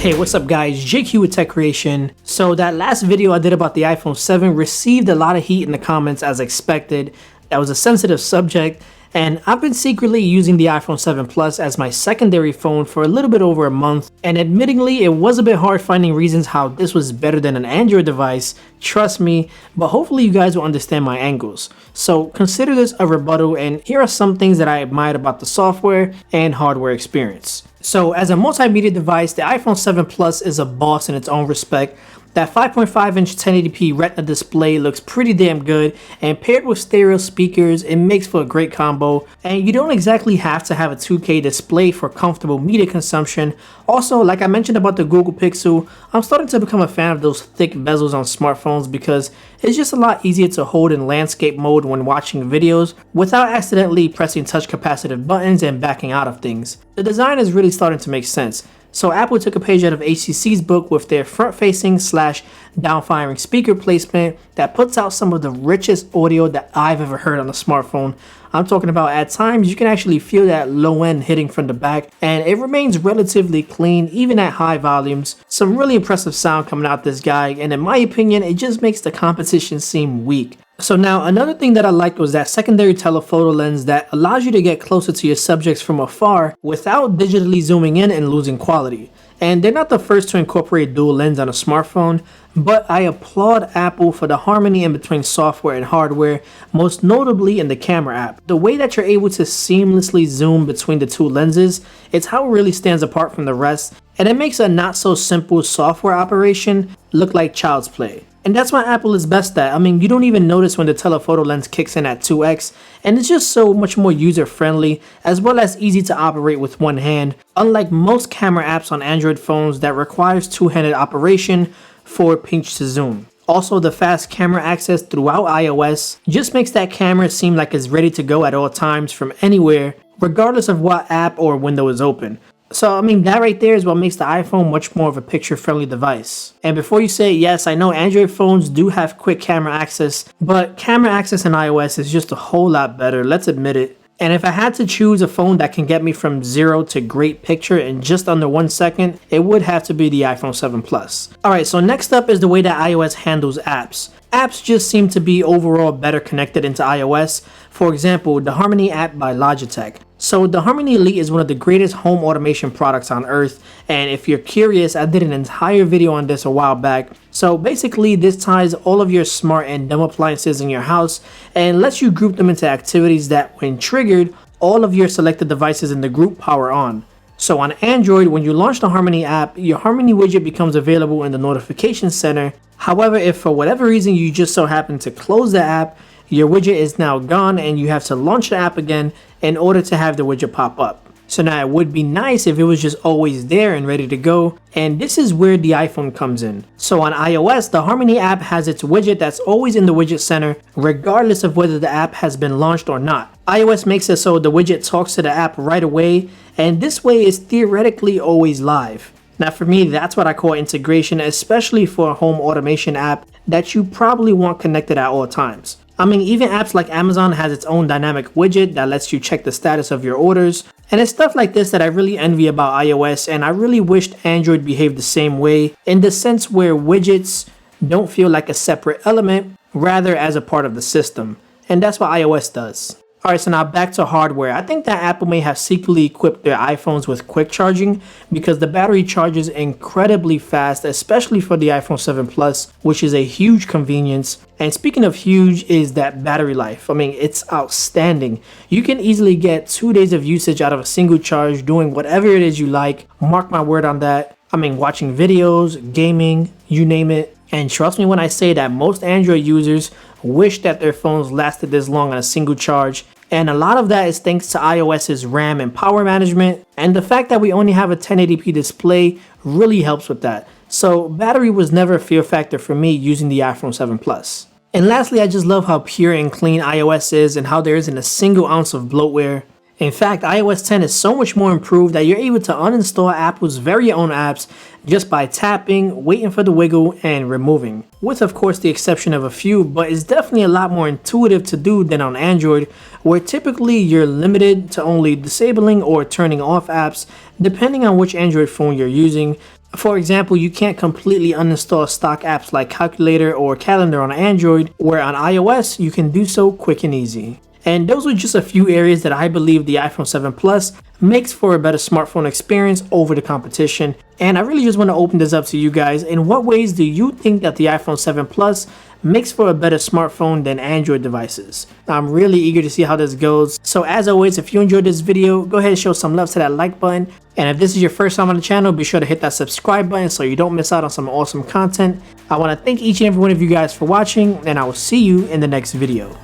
Hey, what's up guys, JQ with Tech Creation. So that last video I did about the iPhone 7 received a lot of heat in the comments as expected. That was a sensitive subject, and I've been secretly using the iPhone 7 Plus as my secondary phone for a little bit over a month, and admittingly it was a bit hard finding reasons how this was better than an Android device, trust me, but hopefully you guys will understand my angles. So consider this a rebuttal, and here are some things that I admired about the software and hardware experience. So as a multimedia device, the iPhone 7 Plus is a boss in its own respect. That 5.5-inch 1080p Retina display looks pretty damn good, and paired with stereo speakers, it makes for a great combo. And you don't exactly have to have a 2K display for comfortable media consumption. Also, like I mentioned about the Google Pixel, I'm starting to become a fan of those thick bezels on smartphones because it's just a lot easier to hold in landscape mode when watching videos without accidentally pressing touch capacitive buttons and backing out of things. The design is really starting to make sense. So Apple took a page out of HTC's book with their front-facing / down-firing speaker placement that puts out some of the richest audio that I've ever heard on a smartphone. I'm talking about at times you can actually feel that low end hitting from the back, and it remains relatively clean even at high volumes. Some really impressive sound coming out this guy, and in my opinion it just makes the competition seem weak. So now another thing that I liked was that secondary telephoto lens that allows you to get closer to your subjects from afar without digitally zooming in and losing quality. And they're not the first to incorporate dual lens on a smartphone, but I applaud Apple for the harmony in between software and hardware, most notably in the camera app. The way that you're able to seamlessly zoom between the two lenses, it's how it really stands apart from the rest, and it makes a not so simple software operation look like child's play. And that's what Apple is best at. I mean, you don't even notice when the telephoto lens kicks in at 2x, and it's just so much more user friendly as well as easy to operate with one hand, unlike most camera apps on Android phones that requires two-handed operation for pinch to zoom. Also, the fast camera access throughout iOS just makes that camera seem like it's ready to go at all times from anywhere, regardless of what app or window is open. So, I mean, that right there is what makes the iPhone much more of a picture-friendly device. And before you say, yes, I know Android phones do have quick camera access, but camera access in iOS is just a whole lot better, let's admit it. And if I had to choose a phone that can get me from 0 to great picture in just under 1 second, it would have to be the iPhone 7 Plus. Alright, so next up is the way that iOS handles apps. Apps just seem to be overall better connected into iOS. For example, the Harmony app by Logitech. So the Harmony Elite is one of the greatest home automation products on earth, and if you're curious, I did an entire video on this a while back. So basically this ties all of your smart and dumb appliances in your house and lets you group them into activities that, when triggered, all of your selected devices in the group power on. So on Android, when you launch the Harmony app, your Harmony widget becomes available in the notification center. However, if for whatever reason you just so happen to close the app, your widget is now gone and you have to launch the app again in order to have the widget pop up. So now it would be nice if it was just always there and ready to go, and this is where the iPhone comes in. So on iOS, the Harmony app has its widget that's always in the widget center regardless of whether the app has been launched or not. iOS makes it so the widget talks to the app right away, and this way is theoretically always live. Now for me, that's what I call integration, especially for a home automation app that you probably want connected at all times. I mean, even apps like Amazon has its own dynamic widget that lets you check the status of your orders. And it's stuff like this that I really envy about iOS, and I really wished Android behaved the same way, in the sense where widgets don't feel like a separate element, rather as a part of the system. And that's what iOS does. Alright, so now back to hardware. I think that Apple may have secretly equipped their iPhones with quick charging because the battery charges incredibly fast, especially for the iPhone 7 Plus, which is a huge convenience. And speaking of huge is that battery life. I mean, it's outstanding. You can easily get 2 days of usage out of a single charge doing whatever it is you like. Mark my word on that. I mean, watching videos, gaming, you name it. And trust me when I say that most Android users wish that their phones lasted this long on a single charge, and a lot of that is thanks to iOS's RAM and power management, and the fact that we only have a 1080p display really helps with that. So battery was never a fear factor for me using the iPhone 7 Plus. And lastly, I just love how pure and clean iOS is and how there isn't a single ounce of bloatware. In fact, iOS 10 is so much more improved that you're able to uninstall Apple's very own apps just by tapping, waiting for the wiggle, and removing. With of course the exception of a few, but it's definitely a lot more intuitive to do than on Android, where typically you're limited to only disabling or turning off apps depending on which Android phone you're using. For example, you can't completely uninstall stock apps like Calculator or Calendar on Android, where on iOS you can do so quick and easy. And those are just a few areas that I believe the iPhone 7 Plus makes for a better smartphone experience over the competition. And I really just want to open this up to you guys. In what ways do you think that the iPhone 7 Plus makes for a better smartphone than Android devices? I'm really eager to see how this goes. So as always, if you enjoyed this video, go ahead and show some love to that like button. And if this is your first time on the channel, be sure to hit that subscribe button so you don't miss out on some awesome content. I want to thank each and every one of you guys for watching, and I will see you in the next video.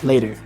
Later.